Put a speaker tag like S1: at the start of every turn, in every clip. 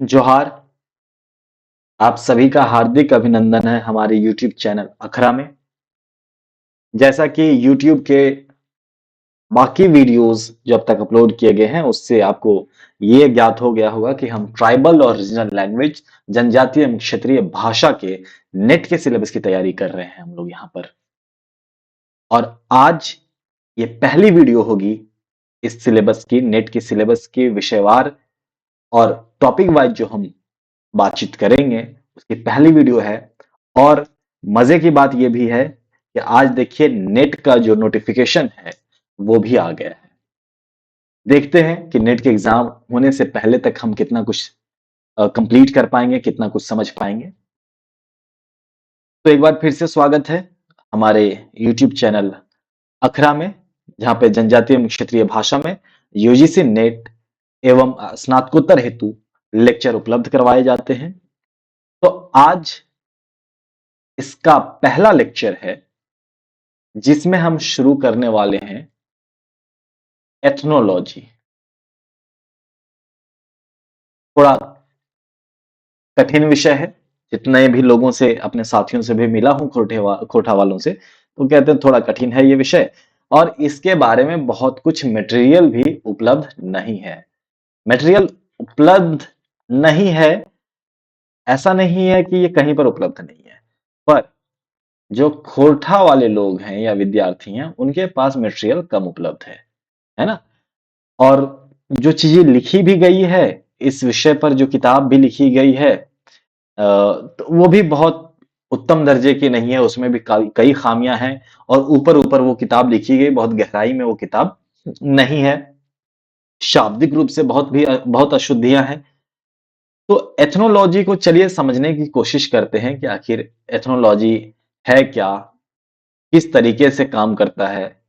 S1: जोहार। आप सभी का हार्दिक अभिनंदन है हमारे YouTube चैनल अखरा में। जैसा कि YouTube के बाकी वीडियोस जो अब तक अपलोड किए गए हैं उससे आपको ये ज्ञात हो गया होगा कि हम ट्राइबल और रीजनल लैंग्वेज जनजातीय एवं क्षेत्रीय भाषा के नेट के सिलेबस की तैयारी कर रहे हैं हम लोग यहाँ पर। और आज ये पहली वीडियो होगी इस सिलेबस की, नेट के सिलेबस की विषयवार और टॉपिक वाइज जो हम बातचीत करेंगे उसकी पहली वीडियो है। और मजे की बात यह भी है कि आज देखिए नेट का जो नोटिफिकेशन है वो भी आ गया है। देखते हैं कि नेट के एग्जाम होने से पहले तक हम कितना कुछ कंप्लीट कर पाएंगे, कितना कुछ समझ पाएंगे। तो एक बार फिर से स्वागत है हमारे YouTube चैनल अखरा में, जहां पे जनजातीय एवं क्षेत्रीय भाषा में यूजीसी नेट एवं स्नातकोत्तर हेतु लेक्चर उपलब्ध करवाए जाते हैं। तो आज इसका पहला लेक्चर है जिसमें हम शुरू करने वाले हैं एथनोलॉजी। थोड़ा कठिन विषय है। जितने भी लोगों से, अपने साथियों से भी मिला हूं खोटा वालों से, तो कहते हैं थोड़ा कठिन है ये विषय। और इसके बारे में बहुत कुछ मटेरियल भी उपलब्ध नहीं है। मटेरियल उपलब्ध नहीं है, ऐसा नहीं है कि ये कहीं पर उपलब्ध नहीं है, पर जो खोरठा वाले लोग हैं या विद्यार्थी हैं उनके पास मटेरियल कम उपलब्ध है ना। और जो चीजें लिखी भी गई है, इस विषय पर जो किताब भी लिखी गई है, तो वो भी बहुत उत्तम दर्जे की नहीं है, उसमें भी कई खामियां हैं। और ऊपर ऊपर वो किताब लिखी गई, बहुत गहराई में वो किताब नहीं है। शाब्दिक रूप से बहुत अशुद्धियां हैं। तो एथनोलॉजी को चलिए समझने की कोशिश करते हैं कि आखिर एथनोलॉजी है क्या, किस तरीके से काम करता है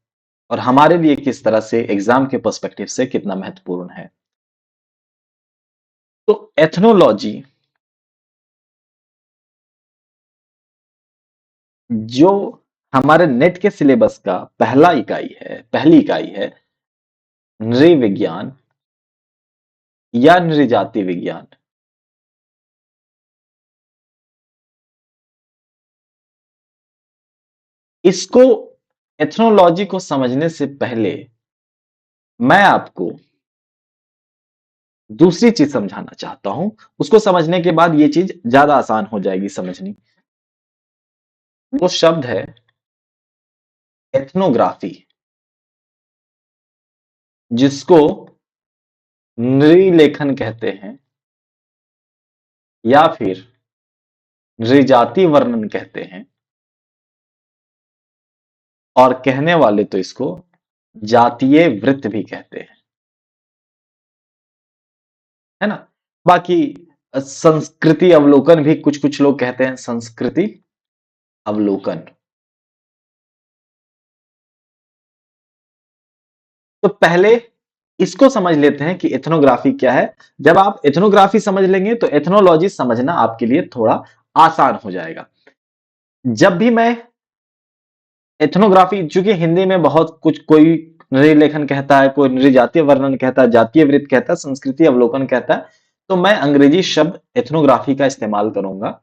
S1: और हमारे लिए किस तरह से एग्जाम के पर्सपेक्टिव से कितना महत्वपूर्ण है। तो एथनोलॉजी जो हमारे नेट के सिलेबस का पहली इकाई है, नृविज्ञान या नृजाति विज्ञान। इसको, एथनोलॉजी को समझने से पहले मैं आपको दूसरी चीज समझाना चाहता हूं। उसको समझने के बाद ये चीज ज्यादा आसान हो जाएगी समझनी। वो शब्द है एथनोग्राफी, जिसको नृलेखन कहते हैं या फिर नृजाति वर्णन कहते हैं। और कहने वाले तो इसको जातीय वृत्त भी कहते हैं, है ना। बाकी संस्कृति अवलोकन भी कुछ कुछ लोग कहते हैं, संस्कृति अवलोकन। तो पहले इसको समझ लेते हैं कि एथनोग्राफी क्या है। जब आप एथनोग्राफी समझ लेंगे तो एथनोलॉजी समझना आपके लिए थोड़ा आसान हो जाएगा। जब भी मैं एथनोग्राफी, चूंकि हिंदी में बहुत कुछ, कोई नृलेखन कहता है, कोई नृजातीय वर्णन कहता है, जातीय वृत्त कहता है, संस्कृति अवलोकन कहता है, तो मैं अंग्रेजी शब्द एथनोग्राफी का इस्तेमाल करूंगा।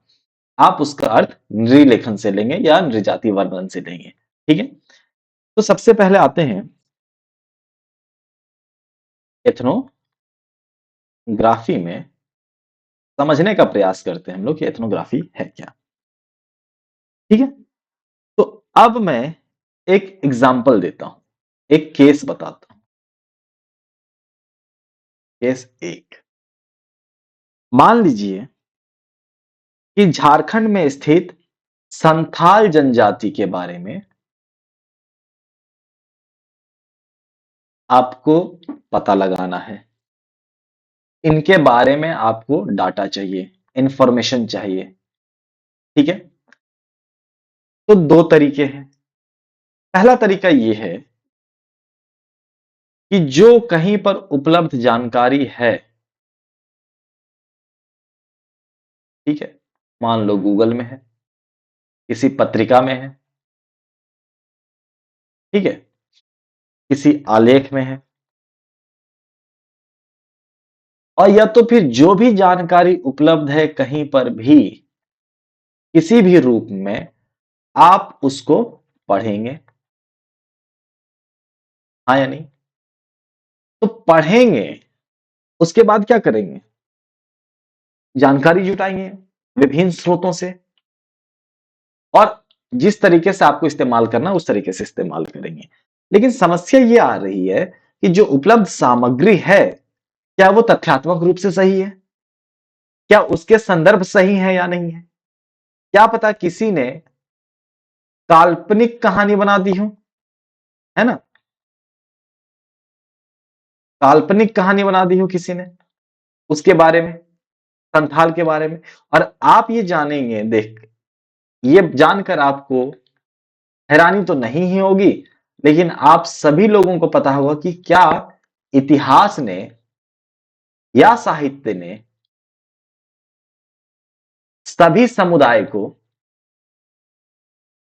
S1: आप उसका अर्थ नृलेखन से लेंगे या नृजातीय वर्णन से लेंगे, ठीक है। तो सबसे पहले आते हैं एथनोग्राफी में, समझने का प्रयास करते हैं हम लोग कि एथनोग्राफी है क्या, ठीक है। तो अब मैं एक एग्जांपल देता हूं, एक केस बताता हूं। केस एक, मान लीजिए कि झारखंड में स्थित संथाल जनजाति के बारे में आपको पता लगाना है। इनके बारे में आपको डाटा चाहिए, इंफॉर्मेशन चाहिए, ठीक है। तो दो तरीके हैं। पहला तरीका यह है कि जो कहीं पर उपलब्ध जानकारी है, ठीक है, मान लो गूगल में है, किसी पत्रिका में है, ठीक है, किसी आलेख में है, और या तो फिर जो भी जानकारी उपलब्ध है कहीं पर भी, किसी भी रूप में, आप उसको पढ़ेंगे। हाँ या नहीं? तो पढ़ेंगे, उसके बाद क्या करेंगे? जानकारी जुटाएंगे विभिन्न स्रोतों से, और जिस तरीके से आपको इस्तेमाल करना उस तरीके से इस्तेमाल करेंगे। लेकिन समस्या ये आ रही है कि जो उपलब्ध सामग्री है, क्या वो तथ्यात्मक रूप से सही है? क्या उसके संदर्भ सही है या नहीं है? क्या पता किसी ने काल्पनिक कहानी बना दी हो, है ना? काल्पनिक कहानी बना दी हो किसी ने उसके बारे में, संथाल के बारे में। और आप ये जानेंगे, ये जानकर आपको हैरानी तो नहीं ही होगी, लेकिन आप सभी लोगों को पता होगा कि क्या इतिहास ने या साहित्य ने सभी समुदाय को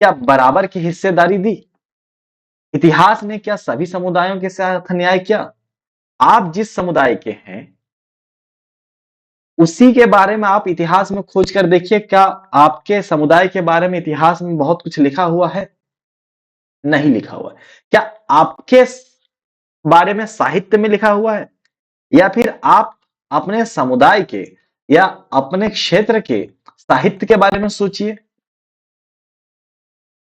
S1: क्या बराबर की हिस्सेदारी दी? इतिहास ने क्या सभी समुदायों के साथ अन्याय किया? आप जिस समुदाय के हैं, उसी के बारे में आप इतिहास में खोज कर देखिए, क्या आपके समुदाय के बारे में इतिहास में बहुत कुछ लिखा हुआ है? नहीं लिखा हुआ है। क्या आपके बारे में साहित्य में लिखा हुआ है? या फिर आप अपने समुदाय के या अपने क्षेत्र के साहित्य के बारे में सोचिए।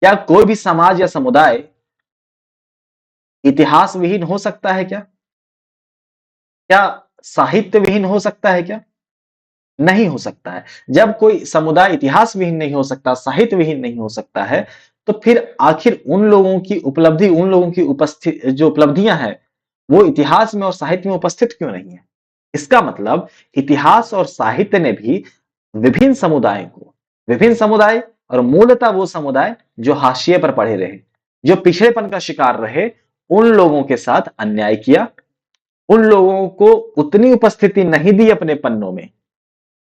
S1: क्या कोई भी समाज या समुदाय इतिहास विहीन हो सकता है क्या? क्या साहित्य विहीन हो सकता है क्या? नहीं हो सकता है। जब कोई समुदाय इतिहास विहीन नहीं हो सकता, साहित्य विहीन नहीं हो सकता है, तो फिर आखिर उन लोगों की उपलब्धि, उन लोगों की जो उपलब्धियां हैं, वो इतिहास में और साहित्य में उपस्थित क्यों नहीं है? इसका मतलब इतिहास और साहित्य ने भी विभिन्न समुदाय, और मूलतः वो समुदाय जो हाशिए पर पड़े रहे, जो पिछड़ेपन का शिकार रहे, उन लोगों के साथ अन्याय किया, उन लोगों को उतनी उपस्थिति नहीं दी अपने पन्नों में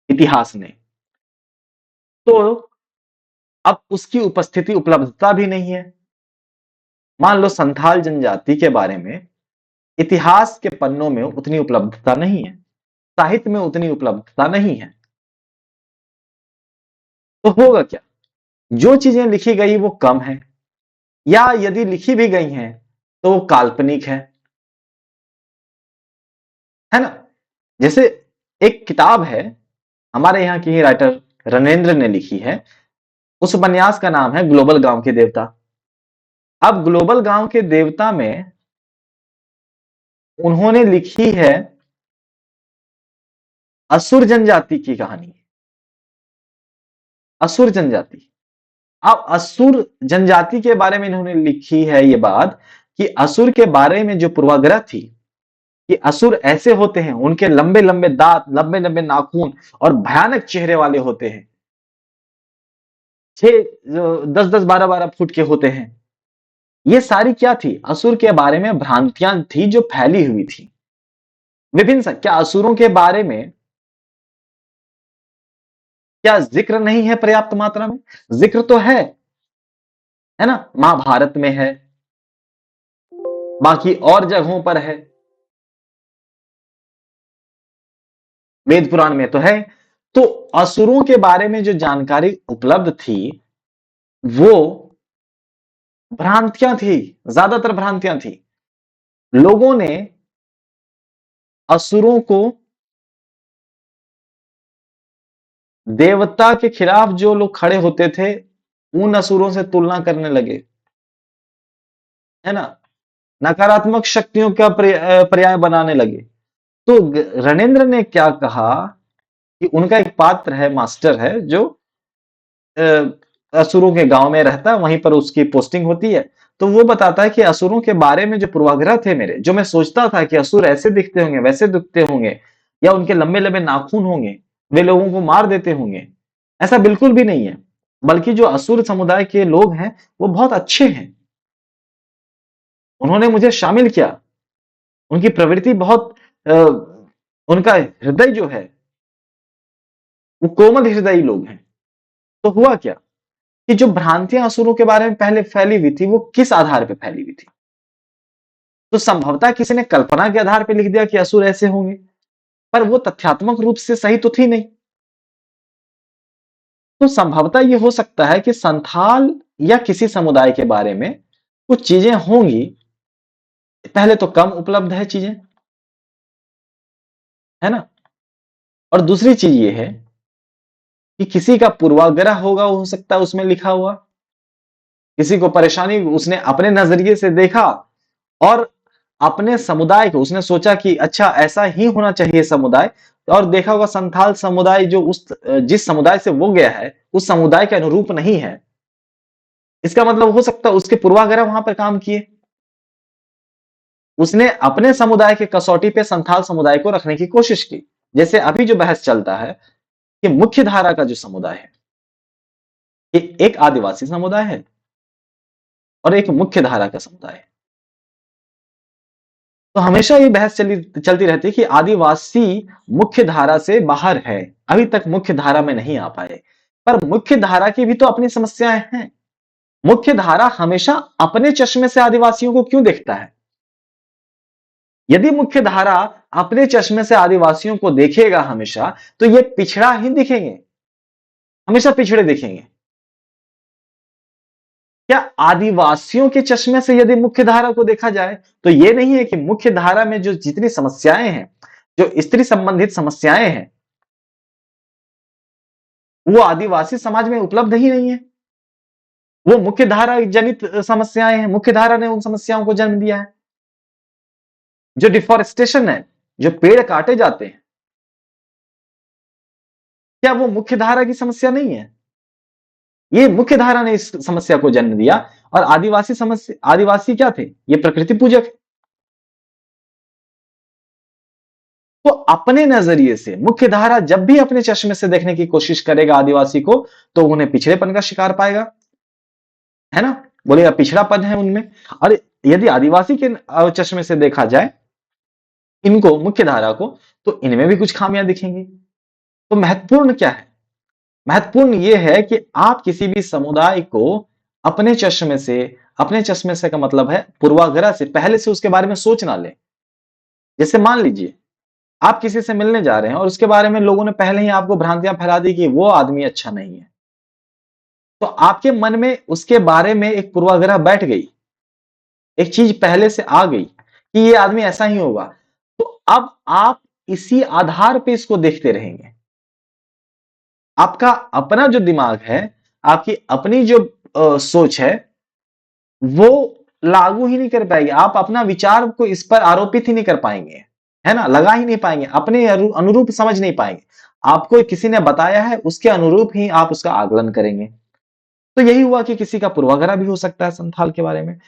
S1: इतिहास ने। तो अब उसकी उपस्थिति, उपलब्धता भी नहीं है। मान लो संथाल जनजाति के बारे में इतिहास के पन्नों में उतनी उपलब्धता नहीं है, साहित्य में उतनी उपलब्धता नहीं है, तो होगा क्या? जो चीजें लिखी गई वो कम है, या यदि लिखी भी गई हैं तो वो काल्पनिक है ना? जैसे एक किताब है, हमारे यहाँ की ही राइटर रणेंद्र ने लिखी है, उस उपन्यास का नाम है ग्लोबल गांव के देवता। अब ग्लोबल गांव के देवता में उन्होंने लिखी है असुर जनजाति की कहानी। असुर जनजाति, अब असुर जनजाति के बारे में इन्होंने लिखी है ये बात, कि असुर के बारे में जो पूर्वाग्रह थी कि असुर ऐसे होते हैं, उनके लंबे लंबे दांत, लंबे लंबे नाखून और भयानक चेहरे वाले होते हैं, 10-10 12-12 फुट के होते हैं। ये सारी क्या थी? असुर के बारे में भ्रांतियां थी जो फैली हुई थी विभिन्न। क्या असुरों के बारे में क्या जिक्र नहीं है पर्याप्त मात्रा में? जिक्र तो है ना? महाभारत में है, बाकी और जगहों पर है, वेद पुराण में तो है। तो असुरों के बारे में जो जानकारी उपलब्ध थी वो भ्रांतियां थी, ज्यादातर भ्रांतियां थी। लोगों ने असुरों को, देवता के खिलाफ जो लोग खड़े होते थे, उन असुरों से तुलना करने लगे, है ना? नकारात्मक शक्तियों का पर्याय बनाने लगे। तो रणेंद्र ने क्या कहा कि उनका एक पात्र है, मास्टर है, जो असुरों के गांव में रहता है, वहीं पर उसकी पोस्टिंग होती है। तो वो बताता है कि असुरों के बारे में जो पूर्वाग्रह थे मेरे, जो मैं सोचता था कि असुर ऐसे दिखते होंगे, वैसे दिखते होंगे, या उनके लंबे लंबे नाखून होंगे, वे लोगों को मार देते होंगे, ऐसा बिल्कुल भी नहीं है। बल्कि जो असुर समुदाय के लोग हैं वो बहुत अच्छे हैं। उन्होंने मुझे शामिल किया, उनकी प्रवृत्ति बहुत उनका हृदय जो है वो कोमल हृदयी लोग हैं। तो हुआ क्या कि जो भ्रांतियां असुरों के बारे में पहले फैली हुई थी, वो किस आधार पर फैली हुई थी? तो संभवतः किसी ने कल्पना के आधार पर लिख दिया कि असुर ऐसे होंगे, पर वो तथ्यात्मक रूप से सही तो थी नहीं। तो संभवतः ये हो सकता है कि संथाल या किसी समुदाय के बारे में कुछ चीजें होंगी, पहले तो कम उपलब्ध है चीजें, है ना। और दूसरी चीज ये है कि किसी का पूर्वाग्रह होगा, हो सकता है उसमें लिखा हुआ, किसी को परेशानी उसने अपने नजरिए से देखा और अपने समुदाय को उसने सोचा कि अच्छा ऐसा ही होना चाहिए समुदाय, और देखा होगा संथाल समुदाय जो उस जिस समुदाय से वो गया है उस समुदाय के अनुरूप नहीं है। इसका मतलब हो सकता है उसके पूर्वाग्रह वहां पर काम किए, उसने अपने समुदाय के कसौटी पे संथाल समुदाय को रखने की कोशिश की। जैसे अभी जो बहस चलता है कि मुख्य धारा का जो समुदाय है, ये एक आदिवासी समुदाय है और एक मुख्य धारा का समुदाय है। तो हमेशा ये बहस चलती रहती है कि आदिवासी मुख्य धारा से बाहर है, अभी तक मुख्य धारा में नहीं आ पाए। पर मुख्य धारा की भी तो अपनी समस्याएं हैं। मुख्य धारा हमेशा अपने चश्मे से आदिवासियों को क्यों देखता है? यदि मुख्य धारा अपने चश्मे से आदिवासियों को देखेगा हमेशा, तो ये पिछड़ा ही दिखेंगे, हमेशा पिछड़े दिखेंगे। क्या आदिवासियों के चश्मे से यदि मुख्य धारा को देखा जाए, तो यह नहीं है कि मुख्य धारा में जो जितनी समस्याएं हैं, जो स्त्री संबंधित समस्याएं हैं, वो आदिवासी समाज में उपलब्ध ही नहीं है। वो मुख्य धारा जनित समस्याएं हैं, मुख्य धारा ने उन समस्याओं को जन्म दिया है। जो डिफॉरेस्टेशन है, जो पेड़ काटे जाते हैं, क्या वो मुख्य धारा की समस्या नहीं है? ये मुख्य धारा ने इस समस्या को जन्म दिया। और आदिवासी समस्या, आदिवासी क्या थे? ये प्रकृति पूजक। तो अपने नजरिए से मुख्य धारा जब भी अपने चश्मे से देखने की कोशिश करेगा आदिवासी को, तो उन्हें पिछड़ेपन का शिकार पाएगा, है ना। बोलेगा पिछड़ापन है उनमें। और यदि आदिवासी के चश्मे से देखा जाए इनको, मुख्य धारा को, तो इनमें भी कुछ खामियां दिखेंगी। तो महत्वपूर्ण क्या है? महत्वपूर्ण यह है कि आप किसी भी समुदाय को अपने चश्मे से, अपने चश्मे से का मतलब है पूर्वाग्रह से, पहले से उसके बारे में सोच ना लें। जैसे मान लीजिए आप किसी से मिलने जा रहे हैं और उसके बारे में लोगों ने पहले ही आपको भ्रांतियां फैला दी कि वो आदमी अच्छा नहीं है, तो आपके मन में उसके बारे में एक पूर्वाग्रह बैठ गई, एक चीज पहले से आ गई कि ये आदमी ऐसा ही होगा। तो अब आप इसी आधार पे इसको देखते रहेंगे। आपका अपना जो दिमाग है, आपकी अपनी जो सोच है, वो लागू ही नहीं कर पाएगी। आप अपना विचार को इस पर आरोपित ही नहीं कर पाएंगे, है ना, लगा ही नहीं पाएंगे, अपने अनुरूप समझ नहीं पाएंगे। आपको किसी ने बताया है उसके अनुरूप ही आप उसका आकलन करेंगे। तो यही हुआ कि किसी का पूर्वाग्रह भी हो सकता है संथाल के बारे में।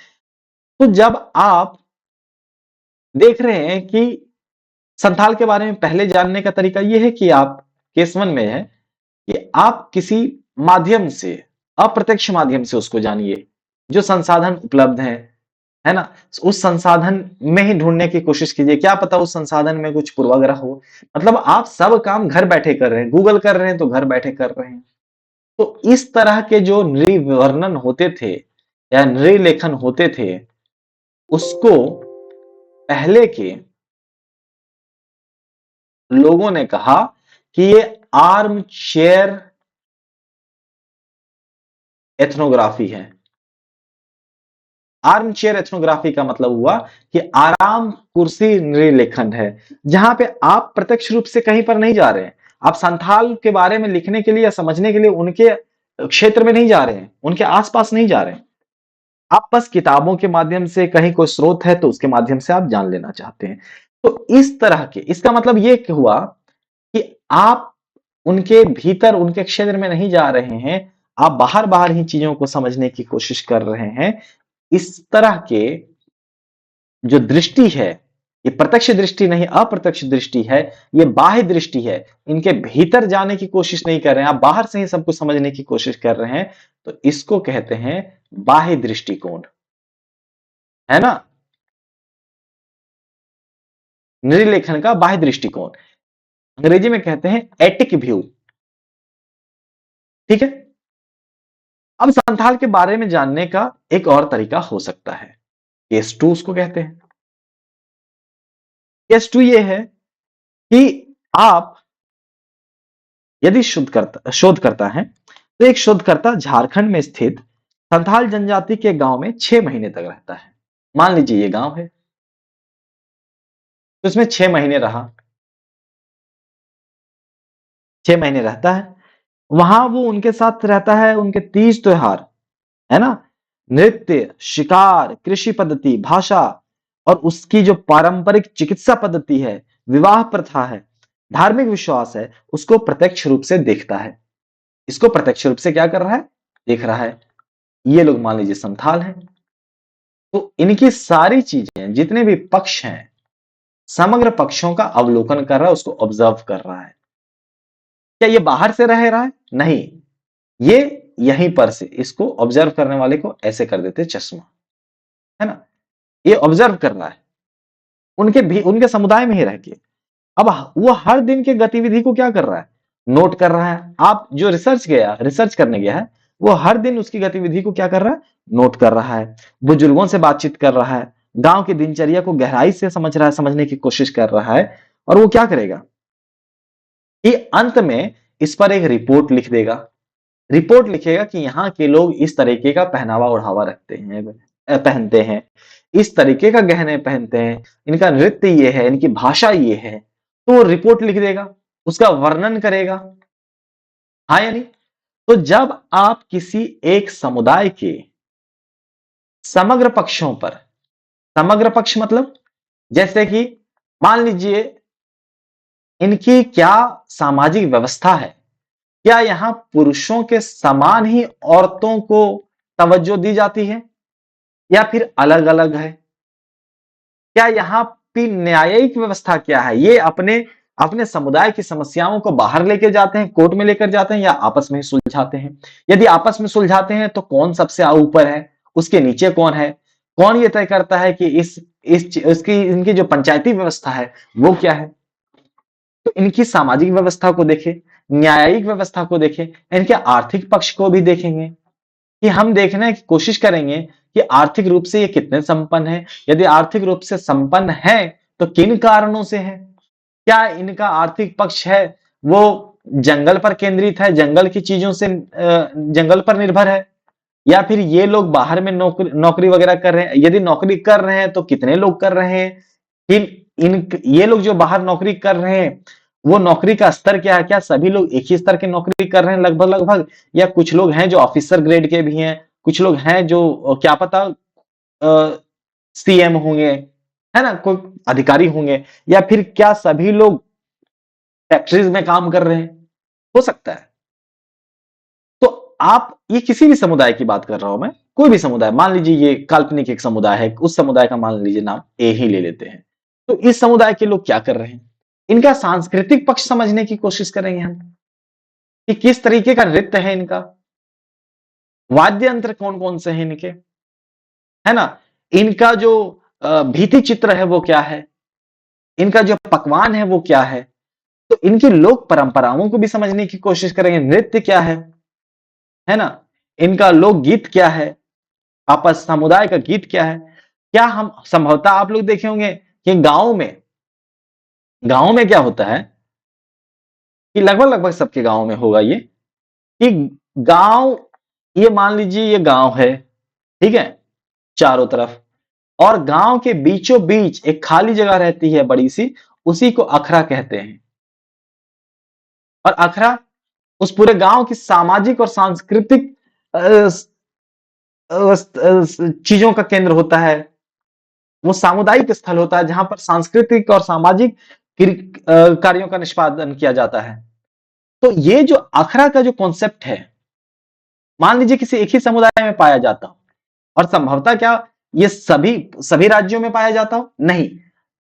S1: तो जब आप देख रहे हैं कि संथाल के बारे में पहले जानने का तरीका यह है कि आप केस 1 में है कि आप किसी माध्यम से, अप्रत्यक्ष माध्यम से उसको जानिए। जो संसाधन उपलब्ध है ना, उस संसाधन में ही ढूंढने की कोशिश कीजिए। क्या पता उस संसाधन में कुछ पूर्वाग्रह हो। मतलब आप सब काम घर बैठे कर रहे हैं, गूगल कर रहे हैं तो घर बैठे कर रहे हैं। तो इस तरह के जो नृवर्णन होते थे या नृलेखन होते थे, उसको पहले के लोगों ने कहा कि ये आर्म चेयर एथनोग्राफी है। आर्म चेयर एथनोग्राफी का मतलब हुआ कि आराम कुर्सी नृलेखन है, जहां पे आप प्रत्यक्ष रूप से कहीं पर नहीं जा रहे हैं। आप संथाल के बारे में लिखने के लिए या समझने के लिए उनके क्षेत्र में नहीं जा रहे हैं, उनके आसपास नहीं जा रहे हैं। आप बस किताबों के माध्यम से, कहीं कोई स्रोत है तो उसके माध्यम से आप जान लेना चाहते हैं। तो इस तरह के, इसका मतलब ये हुआ कि आप उनके भीतर, उनके क्षेत्र में नहीं जा रहे हैं, आप बाहर बाहर ही चीजों को समझने की कोशिश कर रहे हैं। इस तरह के जो दृष्टि है, ये प्रत्यक्ष दृष्टि नहीं, अप्रत्यक्ष दृष्टि है, ये बाह्य दृष्टि है। इनके भीतर जाने की कोशिश नहीं कर रहे हैं, आप बाहर से ही सब कुछ समझने की कोशिश कर रहे हैं। तो इसको कहते हैं बाह्य दृष्टिकोण, है ना, नृलेखन का बाह्य दृष्टिकोण। अंग्रेजी में कहते हैं एटिक व्यू। ठीक है। अब संथाल के बारे में जानने का एक और तरीका हो सकता है, केस 2 उसको कहते हैं। केस 2 ये है कि आप यदि शोधकर्ता हैं, तो एक शोधकर्ता झारखंड में स्थित संथाल जनजाति के गांव में 6 महीने तक रहता है। मान लीजिए ये गांव है, तो इसमें 6 महीने रहा, 6 महीने रहता है। वहां वो उनके साथ रहता है, उनके तीज त्योहार, है ना, नृत्य, शिकार, कृषि पद्धति, भाषा और उसकी जो पारंपरिक चिकित्सा पद्धति है, विवाह प्रथा है, धार्मिक विश्वास है, उसको प्रत्यक्ष रूप से देखता है। इसको प्रत्यक्ष रूप से क्या कर रहा है? देख रहा है। ये लोग मान लीजिए संथाल हैं। तो इनकी सारी चीजें, जितने भी पक्ष हैं, समग्र पक्षों का अवलोकन कर रहा है, उसको ऑब्जर्व कर रहा है। क्या ये बाहर से रह रहा है? नहीं, ये यहीं पर से, इसको ऑब्जर्व करने वाले को ऐसे कर देते चश्मा, है ना, ये ऑब्जर्व कर रहा है उनके समुदाय में ही रह के। अब वो हर दिन की गतिविधि को क्या कर रहा है? नोट कर रहा है। आप जो रिसर्च करने गया है, वो हर दिन उसकी गतिविधि को क्या कर रहा है? नोट कर रहा है। बुजुर्गों से बातचीत कर रहा है, गांव की दिनचर्या को गहराई से समझ रहा है, समझने की कोशिश कर रहा है। और वो क्या करेगा कि अंत में इस पर एक रिपोर्ट लिख देगा। रिपोर्ट लिखेगा कि यहाँ के लोग इस तरीके का पहनावा ओढ़ावा रखते हैं, पहनते हैं, इस तरीके का गहने पहनते हैं, इनका नृत्य ये है, इनकी भाषा ये है। तो वो रिपोर्ट लिख देगा, उसका वर्णन करेगा। हाँ या नहीं? तो जब आप किसी एक समुदाय के समग्र पक्षों पर, समग्र पक्ष मतलब जैसे कि मान लीजिए इनकी क्या सामाजिक व्यवस्था है, क्या यहां पुरुषों के समान ही औरतों को तवज्जो दी जाती है या फिर अलग अलग है? क्या यहाँ की न्यायिक व्यवस्था क्या है? ये अपने अपने समुदाय की समस्याओं को बाहर लेके जाते हैं, कोर्ट में लेकर जाते हैं, या आपस में ही सुलझाते हैं? यदि आपस में सुलझाते हैं तो कौन सबसे ऊपर है, उसके नीचे कौन है? कौन ये तय करता है कि इसकी इनकी जो पंचायती व्यवस्था है वो क्या है? तो इनकी सामाजिक व्यवस्था को देखें, न्यायिक व्यवस्था को देखें, इनके आर्थिक पक्ष को भी देखेंगे कि हम देखने की कोशिश करेंगे कि आर्थिक रूप से ये कितने संपन्न है। यदि आर्थिक रूप से संपन्न है तो किन कारणों से है? क्या इनका आर्थिक पक्ष है वो जंगल पर केंद्रित है, जंगल की चीजों से जंगल पर निर्भर है, या फिर ये लोग बाहर में नौकरी वगैरह कर रहे हैं? यदि नौकरी कर रहे हैं तो कितने लोग कर रहे हैं? इन इन ये लोग जो बाहर नौकरी कर रहे हैं, वो नौकरी का स्तर क्या है? क्या सभी लोग एक ही स्तर की नौकरी कर रहे हैं लगभग लगभग, या कुछ लोग हैं जो ऑफिसर ग्रेड के भी हैं, कुछ लोग हैं जो क्या पता सीएम होंगे, है ना, कोई अधिकारी होंगे, या फिर क्या सभी लोग फैक्ट्रीज में काम कर रहे हैं? हो सकता है। तो आप, ये किसी भी समुदाय की बात कर रहा हूं मैं, कोई भी समुदाय, मान लीजिए ये काल्पनिक एक समुदाय है, उस समुदाय का मान लीजिए नाम ए ही ले लेते हैं। तो इस समुदाय के लोग क्या कर रहे हैं, इनका सांस्कृतिक पक्ष समझने की कोशिश करेंगे हम कि किस तरीके का नृत्य है इनका, वाद्य यंत्र कौन कौन से हैं इनके, है ना, इनका जो भीति चित्र है वो क्या है, इनका जो पकवान है वो क्या है। तो इनकी लोक परंपराओं को भी समझने की कोशिश करेंगे, नृत्य क्या है ना, इनका लोकगीत क्या है, आपस समुदाय का गीत क्या है। क्या हम संभवतः आप लोग देखे होंगे कि गांव में क्या होता है कि लगभग लगभग सबके गांव में होगा ये, कि गांव, ये मान लीजिए ये गांव है, ठीक है, चारों तरफ, और गांव के बीचों बीच एक खाली जगह रहती है बड़ी सी, उसी को अखरा कहते हैं। और अखरा उस पूरे गांव की सामाजिक और सांस्कृतिक चीजों का केंद्र होता है। वो सामुदायिक स्थल होता है जहां पर सांस्कृतिक और सामाजिक कार्यों का निष्पादन किया जाता है। तो ये जो अखरा का जो कॉन्सेप्ट है, मान लीजिए किसी एक ही समुदाय में पाया जाता हो, और संभवतः क्या ये सभी सभी राज्यों में पाया जाता हो? नहीं,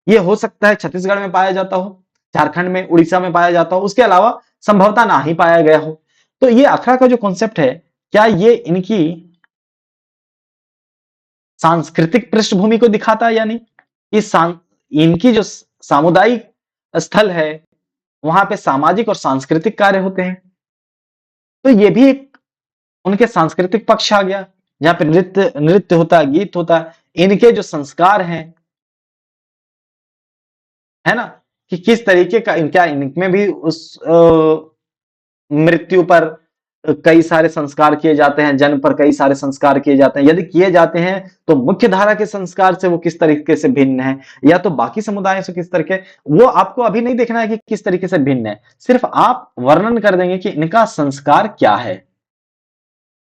S1: ये हो सकता है छत्तीसगढ़ में पाया जाता हो, झारखंड में, उड़ीसा में पाया जाता हो, उसके अलावा संभवतः ना ही पाया गया हो। तो ये अखरा का जो कॉन्सेप्ट है, क्या ये इनकी सांस्कृतिक पृष्ठभूमि को दिखाता है या नहीं? इनकी जो सामुदायिक स्थल है, वहां पे सामाजिक और सांस्कृतिक कार्य होते हैं। तो ये भी एक उनके सांस्कृतिक पक्ष आ गया, जहां पे नृत्य नृत्य होता है, गीत होता है, इनके जो संस्कार हैं, है ना, कि किस तरीके का क्या इनमें भी उस मृत्यु पर कई सारे संस्कार किए जाते हैं, जन्म पर कई सारे संस्कार किए जाते हैं। यदि किए जाते हैं तो मुख्य धारा के संस्कार से वो किस तरीके से भिन्न है, या तो बाकी समुदायों से किस तरीके, वो आपको अभी नहीं देखना है कि किस तरीके से भिन्न है, सिर्फ आप वर्णन कर देंगे कि इनका संस्कार क्या है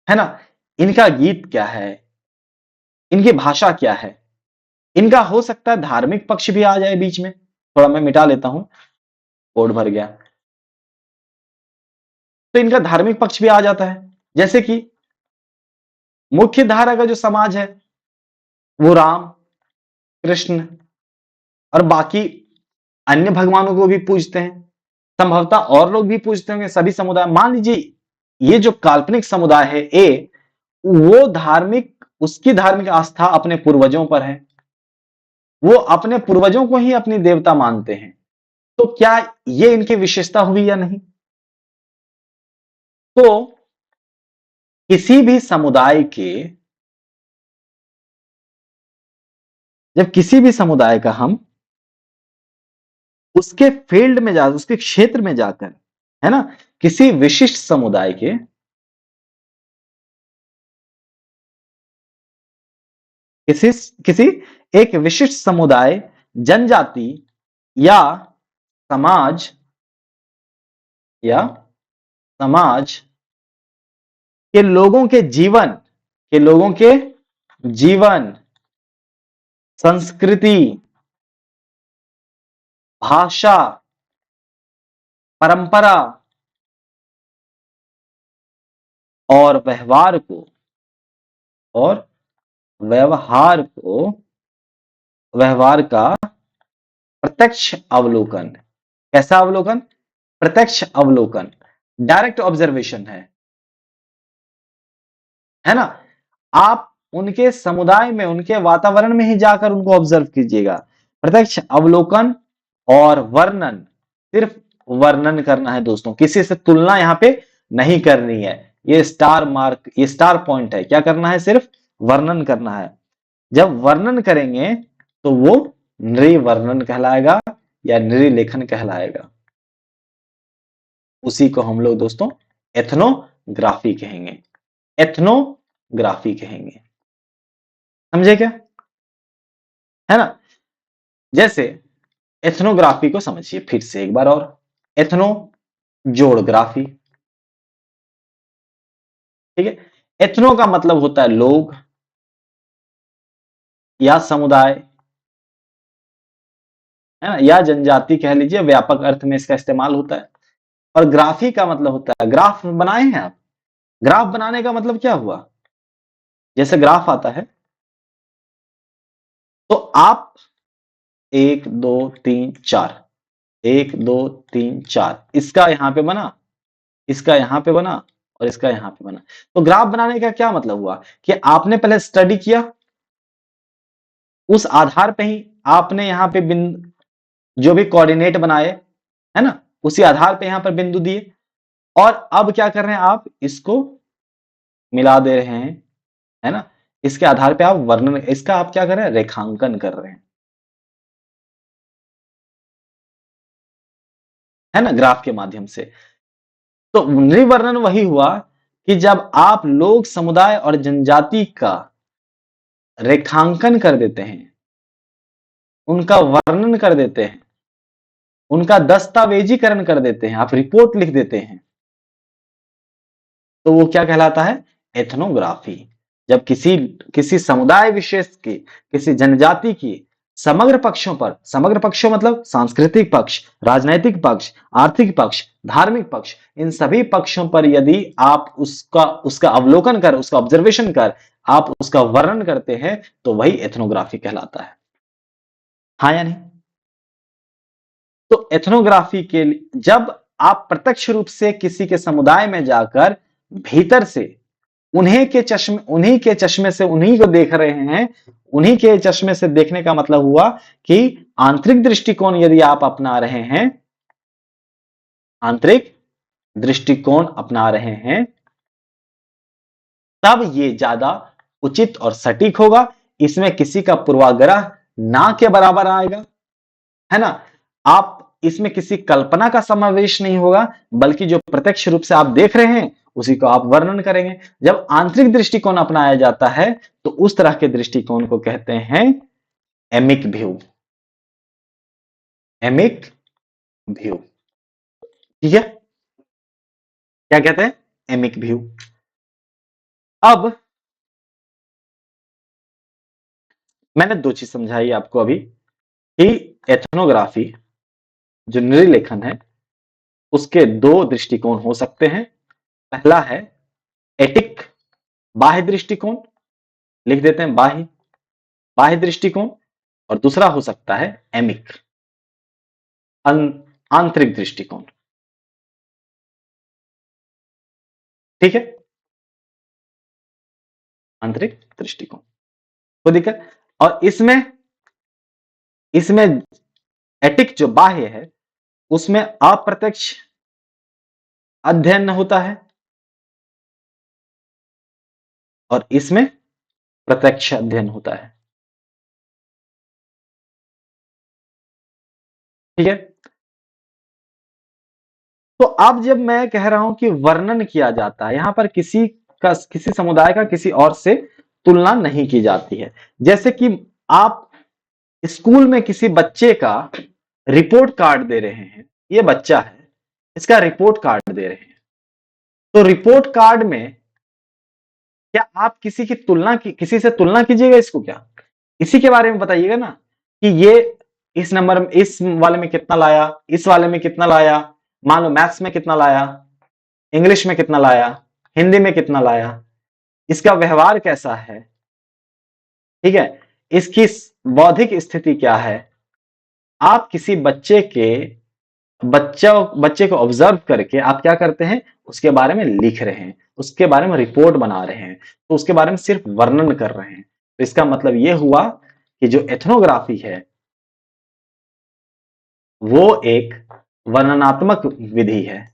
S1: ना, इनका गीत क्या है, इनकी भाषा क्या है, इनका हो सकता है धार्मिक पक्ष भी आ जाए बीच में। थोड़ा मैं मिटा लेता हूं, कोड भर गया, तो इनका धार्मिक पक्ष भी आ जाता है। जैसे कि मुख्य धारा का जो समाज है वो राम, कृष्ण और बाकी अन्य भगवानों को भी पूजते हैं, संभवतः और लोग भी पूजते होंगे, सभी समुदाय। मान लीजिए ये जो काल्पनिक समुदाय है ए, वो धार्मिक, उसकी धार्मिक आस्था अपने पूर्वजों पर है, वो अपने पूर्वजों को ही अपनी देवता मानते हैं। तो क्या ये इनकी विशेषता हुई या नहीं? तो किसी भी समुदाय के, जब किसी भी समुदाय का हम उसके फील्ड में जा, उसके क्षेत्र में जाकर, है ना, किसी विशिष्ट समुदाय के, किसी किसी एक विशिष्ट समुदाय, जनजाति या समाज या समाज के लोगों के जीवन, के लोगों के जीवन, संस्कृति, भाषा, परंपरा और और व्यवहार को व्यवहार का प्रत्यक्ष अवलोकन। कैसा अवलोकन? प्रत्यक्ष अवलोकन, डायरेक्ट ऑब्जर्वेशन है ना। आप उनके समुदाय में, उनके वातावरण में ही जाकर उनको ऑब्जर्व कीजिएगा। प्रत्यक्ष अवलोकन और वर्णन, सिर्फ वर्णन करना है दोस्तों, किसी से तुलना यहां पे नहीं करनी है। ये स्टार मार्क, ये स्टार पॉइंट है, क्या करना है? सिर्फ वर्णन करना है। जब वर्णन करेंगे तो वो नृवर्णन कहलाएगा या नृलेखन कहलाएगा। उसी को हम लोग दोस्तों एथनोग्राफी कहेंगे, एथनोग्राफी कहेंगे। समझे क्या? है ना। जैसे एथनोग्राफी को समझिए फिर से एक बार और, एथनो जोड़ग्राफी, ठीक है। एथनो का मतलब होता है लोग या समुदाय, है ना, या जनजाति कह लीजिए, व्यापक अर्थ में इसका इस्तेमाल होता है। और ग्राफी का मतलब होता है, ग्राफ बनाए हैं आप, ग्राफ बनाने का मतलब क्या हुआ? जैसे ग्राफ आता है तो आप 1 2 3 4, 1 2 3 4, इसका यहां पे बना, इसका यहां पे बना और इसका यहां पे बना। तो ग्राफ बनाने का क्या मतलब हुआ कि आपने पहले स्टडी किया, उस आधार पे ही आपने यहां पे बिंदु, जो भी कोऑर्डिनेट बनाए, है ना, उसी आधार पे यहां पर बिंदु दिए, और अब क्या कर रहे हैं? आप इसको मिला दे रहे हैं, है ना। इसके आधार पे आप वर्णन, इसका आप क्या कर रहे हैं? रेखांकन कर रहे हैं, है ना, ग्राफ के माध्यम से। तो नृवर्णन वही हुआ कि जब आप लोग, समुदाय और जनजाति का रेखांकन कर देते हैं, उनका वर्णन कर देते हैं, उनका दस्तावेजीकरण कर देते हैं, आप रिपोर्ट लिख देते हैं, तो वो क्या कहलाता है? एथनोग्राफी। जब किसी किसी समुदाय विशेष की, किसी जनजाति की समग्र पक्षों पर, समग्र पक्षों मतलब सांस्कृतिक पक्ष, राजनैतिक पक्ष, आर्थिक पक्ष, धार्मिक पक्ष, इन सभी पक्षों पर यदि आप उसका उसका अवलोकन कर, उसका ऑब्जर्वेशन कर, आप उसका वर्णन करते हैं, तो वही एथनोग्राफी कहलाता है। हाँ या नहीं? तो एथनोग्राफी के लिए जब आप प्रत्यक्ष रूप से किसी के समुदाय में जाकर भीतर से उन्हीं के चश्मे से उन्हीं को देख रहे हैं, उन्हीं के चश्मे से देखने का मतलब हुआ कि आंतरिक दृष्टिकोण यदि आप अपना रहे हैं, आंतरिक दृष्टिकोण अपना रहे हैं, तब ये ज्यादा उचित और सटीक होगा। इसमें किसी का पूर्वाग्रह ना के बराबर आएगा, है ना। आप इसमें किसी कल्पना का समावेश नहीं होगा, बल्कि जो प्रत्यक्ष रूप से आप देख रहे हैं उसी को आप वर्णन करेंगे। जब आंतरिक दृष्टिकोण अपनाया जाता है तो उस तरह के दृष्टिकोण को कहते हैं एमिक व्यू। एमिक व्यू, ठीक है, क्या कहते हैं? एमिक व्यू। अब मैंने दो चीज समझाई आपको अभी कि एथनोग्राफी जो नृलेखन है उसके दो दृष्टिकोण हो सकते हैं। पहला है एटिक, बाह्य दृष्टिकोण, लिख देते हैं बाह्य, बाह्य दृष्टिकोण। और दूसरा हो सकता है एमिक, आंतरिक दृष्टिकोण, ठीक है, आंतरिक दृष्टिकोण। कोई दिक्कत? और इसमें इसमें एटिक जो बाह्य है उसमें अप्रत्यक्ष अध्ययन होता है और इसमें प्रत्यक्ष अध्ययन होता है, ठीक है। तो अब जब मैं कह रहा हूं कि वर्णन किया जाता है, यहां पर किसी समुदाय का किसी और से तुलना नहीं की जाती है। जैसे कि आप स्कूल में किसी बच्चे का रिपोर्ट कार्ड दे रहे हैं, ये बच्चा है, इसका रिपोर्ट कार्ड दे रहे हैं, तो रिपोर्ट कार्ड में क्या आप किसी से तुलना कीजिएगा इसको? क्या इसी के बारे में बताइएगा ना कि ये इस नंबर में, इस वाले में कितना लाया, इस वाले में कितना लाया, मान लो मैथ्स में कितना लाया, इंग्लिश में कितना लाया, हिंदी में कितना लाया, इसका व्यवहार कैसा है, ठीक है, इसकी बौद्धिक स्थिति क्या है। आप किसी बच्चे को ऑब्जर्व करके आप क्या करते हैं, उसके बारे में लिख रहे हैं, उसके बारे में रिपोर्ट बना रहे हैं, तो उसके बारे में सिर्फ वर्णन कर रहे हैं। तो इसका मतलब यह हुआ कि जो एथनोग्राफी है वो एक वर्णनात्मक विधि है,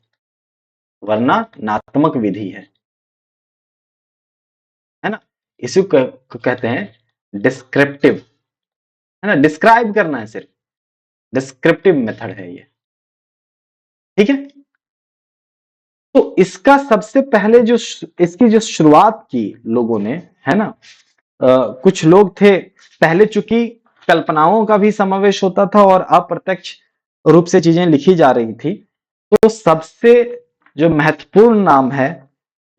S1: वर्णनात्मक विधि है ना। इसी को कहते हैं डिस्क्रिप्टिव, है ना, डिस्क्राइब करना है, सिर्फ डिस्क्रिप्टिव मेथड है ये, ठीक है। तो इसका सबसे पहले इसकी जो शुरुआत की लोगों ने, है ना, कुछ लोग थे पहले, चूंकि कल्पनाओं का भी समावेश होता था और अप्रत्यक्ष रूप से चीजें लिखी जा रही थी, तो सबसे जो महत्वपूर्ण नाम है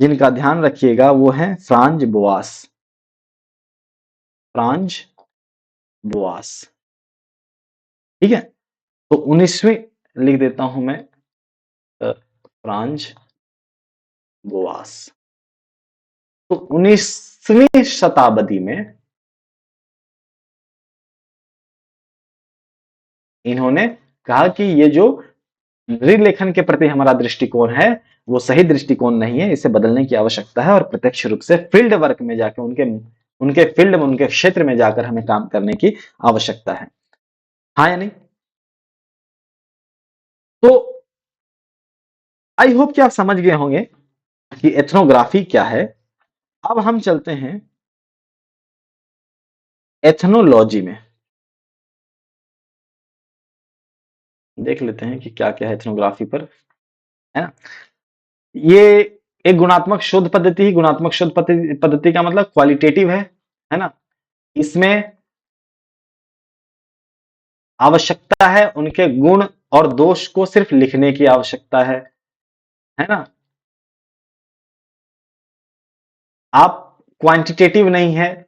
S1: जिनका ध्यान रखिएगा वो है फ्रांज बोआस। फ्रांज बोआस, ठीक है। तो 19वीं लिख देता हूं मैं, फ्रांज बोआस। तो 19वीं शताब्दी में इन्होंने कहा कि ये जो नृलेखन के प्रति हमारा दृष्टिकोण है वो सही दृष्टिकोण नहीं है, इसे बदलने की आवश्यकता है और प्रत्यक्ष रूप से फील्ड वर्क में जाकर उनके फील्ड में, उनके क्षेत्र में जाकर हमें काम करने की आवश्यकता है। हाँ या नहीं? तो आई होप कि आप समझ गए होंगे कि एथनोग्राफी क्या है। अब हम चलते हैं एथनोलॉजी में, देख लेते हैं कि क्या क्या है एथनोग्राफी पर, है ना। ये एक गुणात्मक शोध पद्धति ही, गुणात्मक शोध पद्धति का मतलब क्वालिटेटिव है ना। इसमें आवश्यकता है उनके गुण और दोष को सिर्फ लिखने की आवश्यकता है ना। आप क्वांटिटेटिव नहीं है,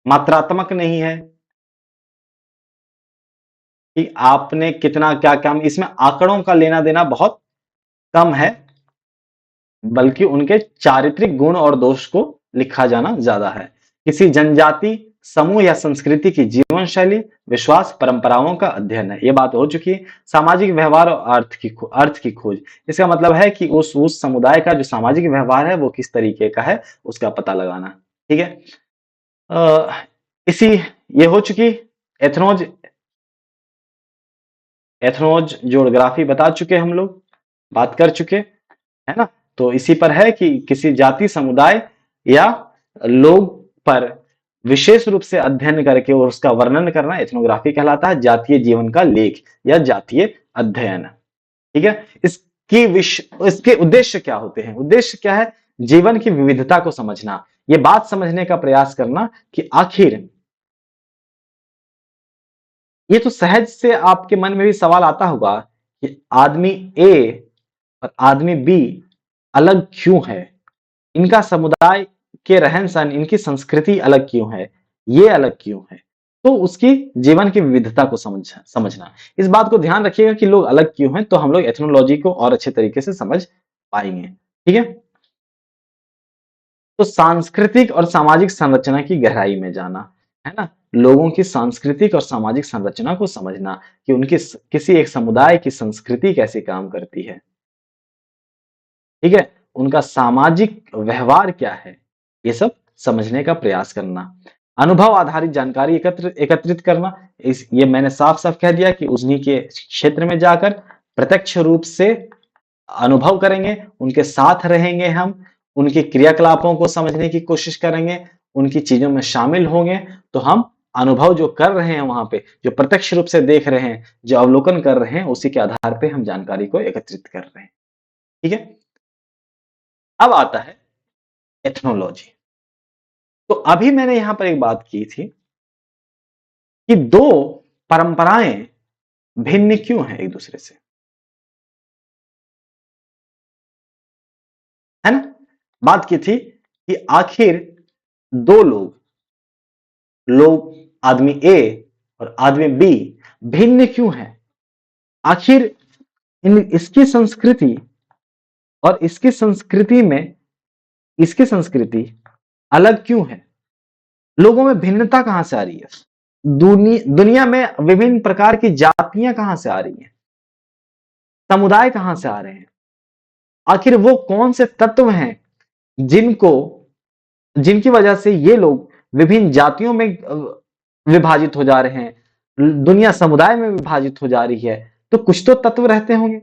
S1: मात्रात्मक नहीं है कि आपने कितना क्या काम, इसमें आंकड़ों का लेना देना बहुत कम है, बल्कि उनके चारित्रिक गुण और दोष को लिखा जाना ज्यादा है। किसी जनजाति, समूह या संस्कृति की जीवन शैली, विश्वास, परंपराओं का अध्ययन है, ये बात हो चुकी है। सामाजिक व्यवहार और अर्थ की खोज, इसका मतलब है कि उस समुदाय का जो सामाजिक व्यवहार है वो किस तरीके का है उसका पता लगाना, ठीक है। इसी ये हो चुकी एथनोज एथनोज ज्योग्राफी बता चुके, हम लोग बात कर चुके, है ना। तो इसी पर है कि किसी जाति, समुदाय या लोग पर विशेष रूप से अध्ययन करके और उसका वर्णन करना एथनोग्राफी कहलाता है, जातीय जीवन का लेख या जातीय अध्ययन। ठीक है, इसके उद्देश्य क्या होते हैं? उद्देश्य क्या है? जीवन की विविधता को समझना, ये बात समझने का प्रयास करना कि आखिर, ये तो सहज से आपके मन में भी सवाल आता होगा कि आदमी ए और आदमी बी अलग क्यों है, इनका समुदाय के रहन सहन, इनकी संस्कृति अलग क्यों है, ये अलग क्यों है? तो उसकी जीवन की विविधता को समझना, इस बात को ध्यान रखिएगा कि लोग अलग क्यों हैं, तो हम लोग एथनोलॉजी को और अच्छे तरीके से समझ पाएंगे। ठीक है, तो सांस्कृतिक और सामाजिक संरचना की गहराई में जाना, है ना, लोगों की सांस्कृतिक और सामाजिक संरचना को समझना कि उनकी किसी एक समुदाय की संस्कृति कैसे काम करती है। ठीक है, उनका सामाजिक व्यवहार क्या है, ये सब समझने का प्रयास करना। अनुभव आधारित जानकारी एकत्रित करना, इस ये मैंने साफ साफ कह दिया कि उन्हीं के क्षेत्र में जाकर प्रत्यक्ष रूप से अनुभव करेंगे, उनके साथ रहेंगे, हम उनके क्रियाकलापों को समझने की कोशिश करेंगे, उनकी चीजों में शामिल होंगे, तो हम अनुभव जो कर रहे हैं वहां पे, जो प्रत्यक्ष रूप से देख रहे हैं, जो अवलोकन कर रहे हैं, उसी के आधार पे हम जानकारी को एकत्रित कर रहे हैं। ठीक है, अब आता है एथनोलॉजी। तो अभी मैंने यहां पर एक बात की थी कि दो परंपराएं भिन्न क्यों हैं एक दूसरे से, है ना। बात की थी कि आखिर दो लोग आदमी ए और आदमी बी भिन्न क्यों हैं, आखिर इसकी संस्कृति और इसकी संस्कृति में, इसकी संस्कृति अलग क्यों है, लोगों में भिन्नता कहां से आ रही है, दुनिया में विभिन्न प्रकार की जातियां कहां से आ रही हैं, समुदाय कहां से आ रहे हैं, आखिर वो कौन से तत्व हैं जिनको, जिनकी वजह से ये लोग विभिन्न जातियों में विभाजित हो जा रहे हैं, दुनिया समुदाय में विभाजित हो जा रही है, तो कुछ तो तत्व रहते होंगे।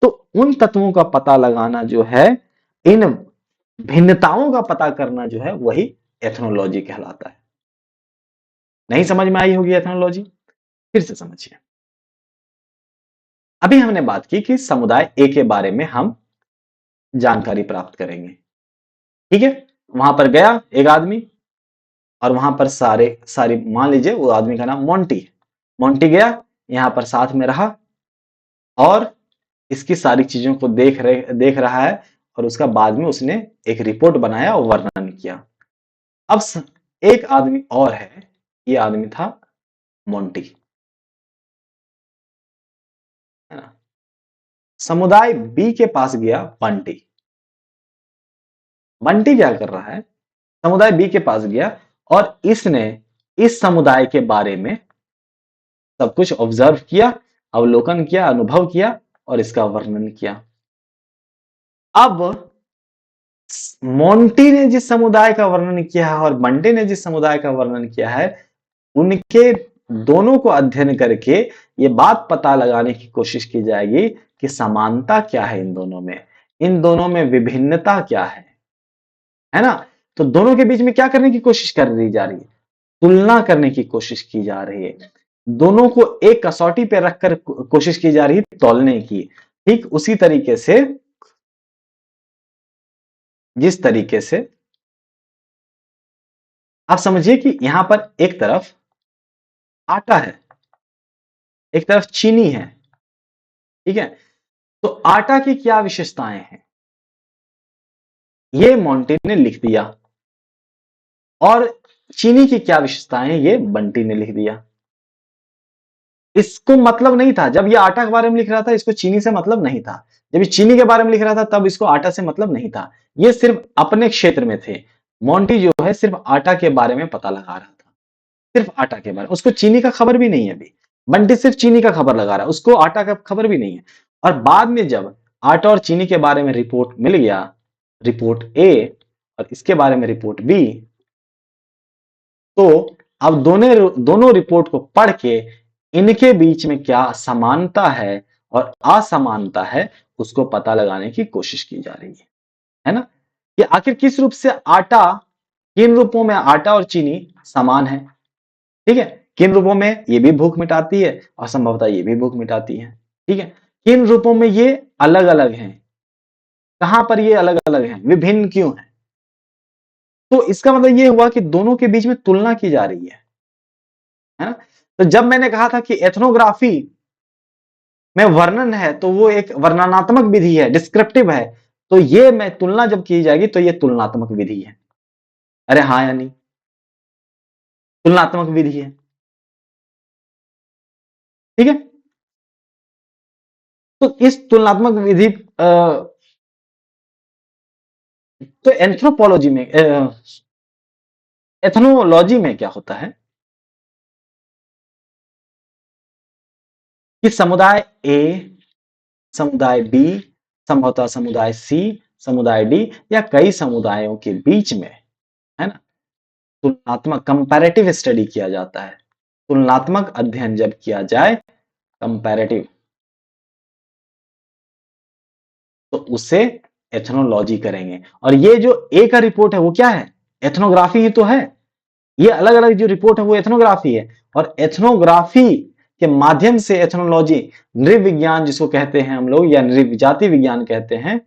S1: तो उन तत्वों का पता लगाना जो है, इन भिन्नताओं का पता करना जो है, वही एथनोलॉजी कहलाता है। नहीं समझ में आई होगी एथनोलॉजी, फिर से समझिए। अभी हमने बात की कि समुदाय ए के बारे में हम जानकारी प्राप्त करेंगे। ठीक है, वहां पर गया एक आदमी और वहां पर सारी मान लीजिए वो आदमी का नाम मोंटी है। मोंटी गया, यहां पर साथ में रहा और इसकी सारी चीजों को देख रहा है, और उसका बाद में उसने एक रिपोर्ट बनाया और वर्णन किया। अब एक आदमी और है, ये आदमी था मोंटी, है ना। समुदाय बी के पास गया बंटी। बंटी क्या कर रहा है, समुदाय बी के पास गया और इसने इस समुदाय के बारे में सब कुछ ऑब्जर्व किया, अवलोकन किया, अनुभव किया और इसका वर्णन किया। अब मोंटी ने जिस समुदाय का वर्णन किया है और बंटी ने जिस समुदाय का वर्णन किया है, उनके दोनों को अध्ययन करके ये बात पता लगाने की कोशिश की जाएगी कि समानता क्या है इन दोनों में, इन दोनों में विभिन्नता क्या है ना। तो दोनों के बीच में क्या करने की कोशिश कर दी जा रही है, तुलना करने की कोशिश की जा रही है, दोनों को एक कसौटी पे रखकर कोशिश की जा रही है तौलने की। ठीक उसी तरीके से, जिस तरीके से आप समझिए कि यहां पर एक तरफ आटा है, एक तरफ चीनी है। ठीक है, तो आटा की क्या विशेषताएं हैं, ये मोंटी ने लिख दिया, और चीनी की क्या विशेषताएं हैं, ये बंटी ने लिख दिया। इसको मतलब नहीं था, जब ये आटा के बारे में लिख रहा था इसको चीनी से मतलब नहीं था, जब ये चीनी के बारे में लिख रहा था तब इसको आटा से मतलब नहीं था। ये सिर्फ अपने क्षेत्र में थे। मोंटी जो है सिर्फ आटा के बारे में पता लगा रहा था, सिर्फ आटा के बारे में, उसको चीनी का खबर भी नहीं है। अभी बंटी सिर्फ चीनी का खबर लगा रहा है, उसको आटा का खबर भी नहीं है। और बाद में जब आटा और चीनी के बारे में रिपोर्ट मिल गया, रिपोर्ट ए और इसके बारे में रिपोर्ट बी, तो अब दोनों रिपोर्ट को पढ़ के इनके बीच में क्या समानता है और असमानता है, उसको पता लगाने की कोशिश की जा रही है ना। कि आखिर किस रूप से आटा किन रूपों में आटा और चीनी समान है, ठीक है, किन रूपों में ये भी भूख मिटाती है और संभवतः ये भी भूख मिटाती है, ठीक है, किन रूपों में ये अलग अलग हैं, कहां पर ये अलग अलग हैं, विभिन्न क्यों है। तो इसका मतलब ये हुआ कि दोनों के बीच में तुलना की जा रही है ना। तो जब मैंने कहा था कि एथनोग्राफी में वर्णन है तो वो एक वर्णनात्मक विधि है, डिस्क्रिप्टिव है, तो ये मैं तुलना जब की जाएगी तो ये तुलनात्मक विधि है। अरे हाँ या नहीं, तुलनात्मक विधि है, ठीक है। तो इस तुलनात्मक विधि तो एंथ्रोपोलॉजी में एथनोलॉजी में क्या होता है कि समुदाय ए, समुदाय बी, संभवतः समुदाय सी, समुदाय डी या कई समुदायों के बीच में, है ना, तुलनात्मक कंपैरेटिव स्टडी किया जाता है। तुलनात्मक अध्ययन जब किया जाए, कंपैरेटिव, तो उसे एथनोलॉजी करेंगे। और ये जो ए का रिपोर्ट है वो क्या है, एथनोग्राफी ही तो है। ये अलग अलग जो रिपोर्ट है वो एथनोग्राफी है, और एथनोग्राफी के माध्यम से एथनोलॉजी, नृविज्ञान जिसको कहते हैं हम लोग, या नृजाति विज्ञान कहते हैं,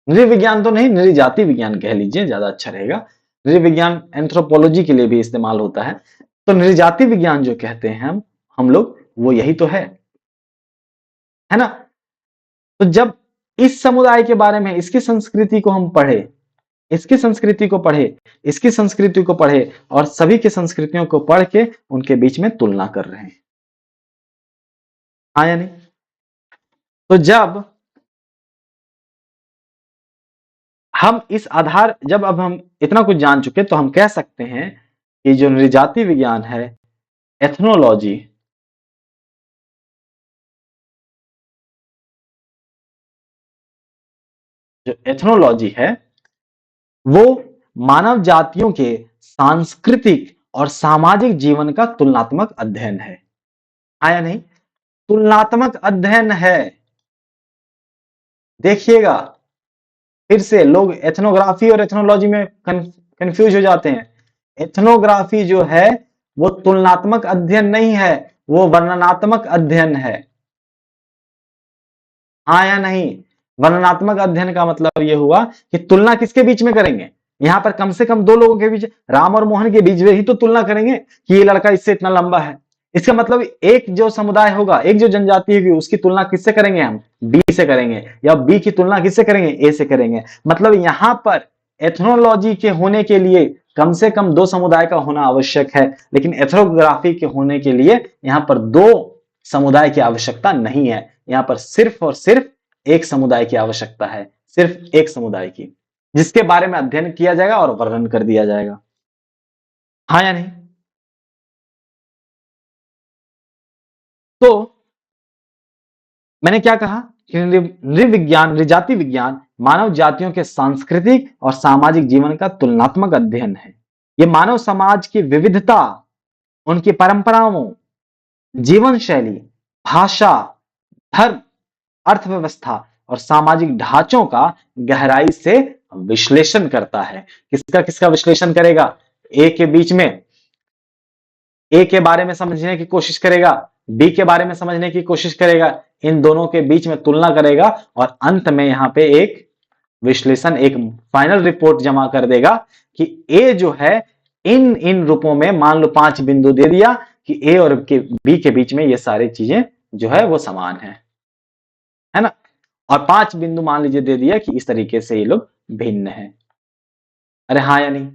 S1: नृविज्ञान तो नहीं, नृजाति विज्ञान कह लीजिए, ज्यादा अच्छा रहेगा। नृविज्ञान एंथ्रोपोलॉजी के लिए भी इस्तेमाल होता है, तो नृजाति विज्ञान जो कहते हैं हम लोग, वो यही तो है ना। तो जब इस समुदाय के बारे में, इसकी संस्कृति को हम पढ़े, इसकी संस्कृति को पढ़े, इसकी संस्कृति को पढ़े, और सभी की संस्कृतियों को पढ़ के उनके बीच में तुलना कर रहे हैं, हाँ या नहीं। तो जब हम इस आधार, जब अब हम इतना कुछ जान चुके, तो हम कह सकते हैं कि जो नृजाति विज्ञान है, एथनोलॉजी, जो एथनोलॉजी है वो मानव जातियों के सांस्कृतिक और सामाजिक जीवन का तुलनात्मक अध्ययन है, हाँ या नहीं, तुलनात्मक अध्ययन है। देखिएगा, फिर से लोग एथनोग्राफी और एथनोलॉजी में कंफ्यूज हो जाते हैं। एथनोग्राफी जो है वो तुलनात्मक अध्ययन नहीं है, वो वर्णनात्मक अध्ययन है, हाँ या नहीं। वर्णनात्मक अध्ययन का मतलब यह हुआ कि तुलना किसके बीच में करेंगे, यहां पर कम से कम दो लोगों के बीच, राम और मोहन के बीच में ही तो तुलना करेंगे कि ये लड़का इससे इतना लंबा है। इसका मतलब एक जो समुदाय होगा, एक जो जनजाति होगी, उसकी तुलना किससे करेंगे, हम बी से करेंगे, या बी की तुलना किससे करेंगे, ए से करेंगे। मतलब यहां पर एथनोलॉजी के होने के लिए कम से कम दो समुदाय का होना आवश्यक है, लेकिन एथनोग्राफी के होने के लिए यहां पर दो समुदाय की आवश्यकता नहीं है, यहां पर सिर्फ और सिर्फ एक समुदाय की आवश्यकता है, सिर्फ एक समुदाय की, जिसके बारे में अध्ययन किया जाएगा और वर्णन कर दिया जाएगा, हाँ या नहीं। तो मैंने क्या कहा कि नृविज्ञान, नृजाति विज्ञान मानव जातियों के सांस्कृतिक और सामाजिक जीवन का तुलनात्मक अध्ययन है। यह मानव समाज की विविधता, उनकी परंपराओं, जीवन शैली, भाषा, धर्म, अर्थव्यवस्था और सामाजिक ढांचों का गहराई से विश्लेषण करता है। किसका किसका विश्लेषण करेगा, ए के बीच में, ए के बारे में समझने की कोशिश करेगा, बी के बारे में समझने की कोशिश करेगा, इन दोनों के बीच में तुलना करेगा, और अंत में यहां पे एक विश्लेषण, एक फाइनल रिपोर्ट जमा कर देगा कि ए जो है इन इन रूपों में, मान लो 5 बिंदु दे दिया कि ए और बी के बीच में ये सारी चीजें जो है वो समान है ना, और 5 बिंदु मान लीजिए दे दिया कि इस तरीके से ये लोग भिन्न है। अरे हाँ या नहीं।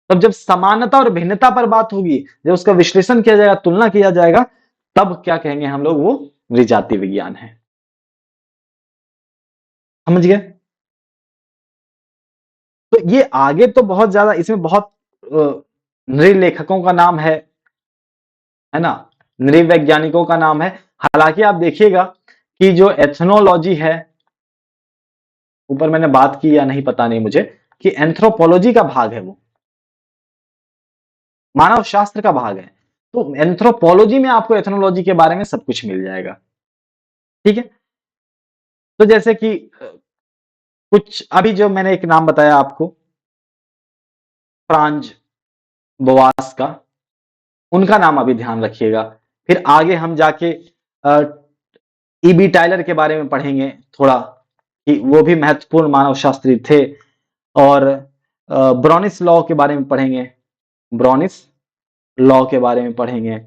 S1: तब जब समानता और भिन्नता पर बात होगी, जब उसका विश्लेषण किया जाएगा, तुलना किया जाएगा, तब क्या कहेंगे हम लोग, वो नृजाति विज्ञान है, समझ गए। तो ये आगे तो बहुत ज्यादा, इसमें बहुत नृलेखकों का नाम है ना, नृवैज्ञानिकों का नाम है। हालांकि आप देखिएगा कि जो एथनोलॉजी है, ऊपर मैंने बात की या नहीं पता नहीं मुझे, कि एंथ्रोपोलॉजी का भाग है, वो मानव शास्त्र का भाग है। तो एंथ्रोपोलॉजी में आपको एथनोलॉजी के बारे में सब कुछ मिल जाएगा, ठीक है। तो जैसे कि कुछ अभी जो मैंने एक नाम बताया आपको फ्रांज बोआस का, उनका नाम अभी ध्यान रखिएगा। फिर आगे हम जाके ईबी टायलर के बारे में पढ़ेंगे थोड़ा, कि वो भी महत्वपूर्ण मानव शास्त्री थे। और ब्रोनिस लॉ के बारे में पढ़ेंगे, ब्रोनिस लॉ के बारे में पढ़ेंगे।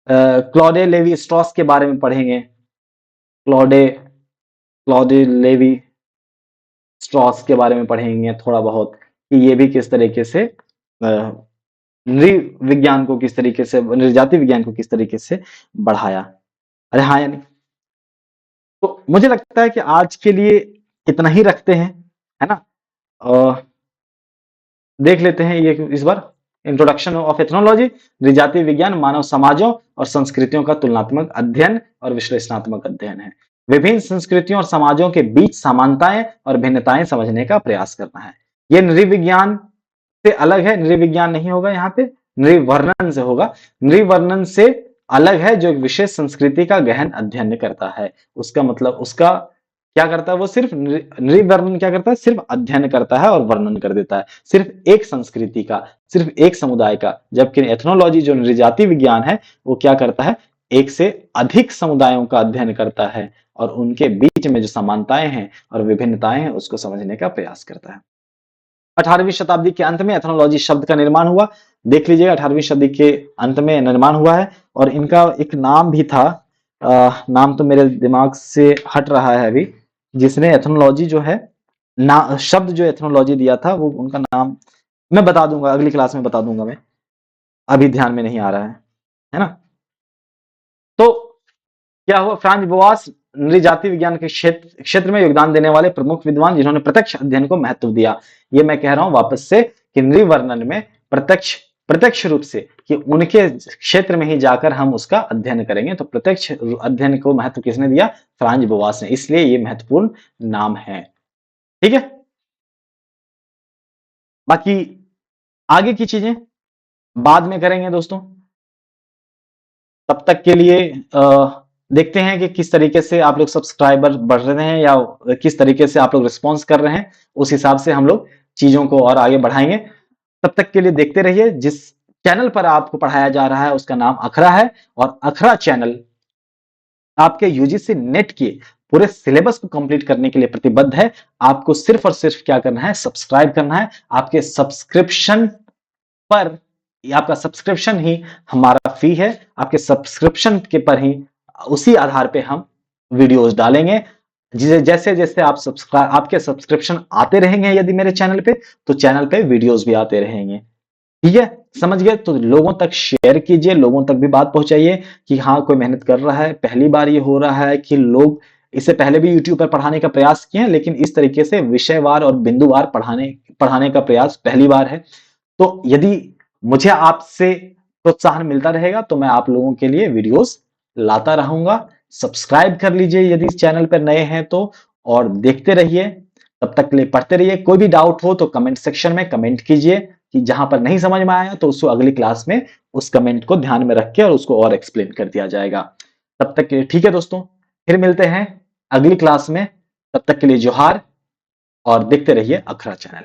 S1: क्लॉडे लेवी स्ट्रॉस के बारे में पढ़ेंगे, क्लॉडे क्लॉडे लेवी स्ट्रॉस के बारे में पढ़ेंगे थोड़ा बहुत, कि ये भी किस तरीके से नृविज्ञान को किस तरीके से, नृजाति विज्ञान को किस तरीके से बढ़ाया। अरे हाँ या नहीं? तो मुझे लगता है कि आज के लिए इतना ही रखते हैं, है ना। देख लेते हैं ये इस बार, इंट्रोडक्शन ऑफ एथनोलॉजी, नृजाति विज्ञान मानव समाजों और संस्कृतियों का तुलनात्मक अध्ययन और विश्लेषणात्मक अध्ययन है। विभिन्न संस्कृतियों और समाजों के बीच समानताएं और भिन्नताएं समझने का प्रयास करना है। ये नृविज्ञान से अलग है, नृविज्ञान नहीं होगा यहाँ पे, नृवर्णन से होगा। नृवर्णन से अलग है, जो एक विशेष संस्कृति का गहन अध्ययन करता है। उसका मतलब, उसका क्या करता है वो, सिर्फ नृवर्णन क्या करता है, सिर्फ अध्ययन करता है और वर्णन कर देता है, सिर्फ एक संस्कृति का, सिर्फ एक समुदाय का। जबकि एथनोलॉजी जो नृजाति विज्ञान है, वो क्या करता है, एक से अधिक समुदायों का अध्ययन करता है और उनके बीच में जो समानताएं हैं और विभिन्नताएं हैं उसको समझने का प्रयास करता है। 18वीं शताब्दी के अंत में एथनोलॉजी शब्द का निर्माण हुआ। देख लीजिएगा, 18वीं शताब्दी के अंत में निर्माण हुआ है। और इनका एक नाम भी था, नाम तो मेरे दिमाग से हट रहा है अभी, जिसने एथनोलॉजी जो है ना, शब्द जो एथनोलॉजी दिया था, वो उनका नाम मैं बता दूंगा, अगली क्लास में बता दूंगा मैं, अभी ध्यान में नहीं आ रहा है ना। तो क्या हुआ, फ्रांज बोआस नृजाति विज्ञान के क्षेत्र में योगदान देने वाले प्रमुख विद्वान, जिन्होंने प्रत्यक्ष अध्ययन को महत्व दिया। ये मैं कह रहा हूं वापस से कि नृवर्णन में प्रत्यक्ष प्रत्यक्ष रूप से, कि उनके क्षेत्र में ही जाकर हम उसका अध्ययन करेंगे, तो प्रत्यक्ष अध्ययन को महत्व किसने दिया, फ्रांज बोआस ने, इसलिए ये महत्वपूर्ण नाम है। ठीक है, बाकी आगे की चीजें बाद में करेंगे दोस्तों। तब तक के लिए देखते हैं कि किस तरीके से आप लोग सब्सक्राइबर बढ़ रहे हैं या किस तरीके से आप लोग रिस्पॉन्स कर रहे हैं, उस हिसाब से हम लोग चीजों को और आगे बढ़ाएंगे। तब तक के लिए देखते रहिए। जिस चैनल पर आपको पढ़ाया जा रहा है उसका नाम अखरा है, और अखरा चैनल आपके यूजीसी नेट के पूरे सिलेबस को कंप्लीट करने के लिए प्रतिबद्ध है। आपको सिर्फ और सिर्फ क्या करना है, सब्सक्राइब करना है। आपके सब्सक्रिप्शन पर, आपका सब्सक्रिप्शन ही हमारा फी है। आपके सब्सक्रिप्शन के पर ही, उसी आधार पे हम वीडियोस डालेंगे। जैसे जैसे आप आपके सब्सक्रिप्शन आते रहेंगे यदि मेरे चैनल पे, तो चैनल पे वीडियोस भी आते रहेंगे। ठीक है, समझ गए? तो लोगों तक शेयर कीजिए, लोगों तक भी बात पहुंचाइए कि हाँ कोई मेहनत कर रहा है। पहली बार ये हो रहा है कि लोग इससे पहले भी यूट्यूब पर पढ़ाने का प्रयास किए हैं, लेकिन इस तरीके से विषयवार और बिंदुवार पढ़ाने का प्रयास पहली बार है। तो यदि मुझे आपसे प्रोत्साहन मिलता रहेगा तो मैं आप लोगों के लिए वीडियोस लाता रहूंगा। सब्सक्राइब कर लीजिए यदि इस चैनल पर नए हैं तो, और देखते रहिए। तब तक के लिए पढ़ते रहिए। कोई भी डाउट हो तो कमेंट सेक्शन में कमेंट कीजिए, कि जहां पर नहीं समझ में आया तो उसको अगली क्लास में उस कमेंट को ध्यान में रख के और उसको और एक्सप्लेन कर दिया जाएगा। तब तक के लिए ठीक है दोस्तों, फिर मिलते हैं अगली क्लास में। तब तक के लिए जोहार, और देखते रहिए अखरा चैनल।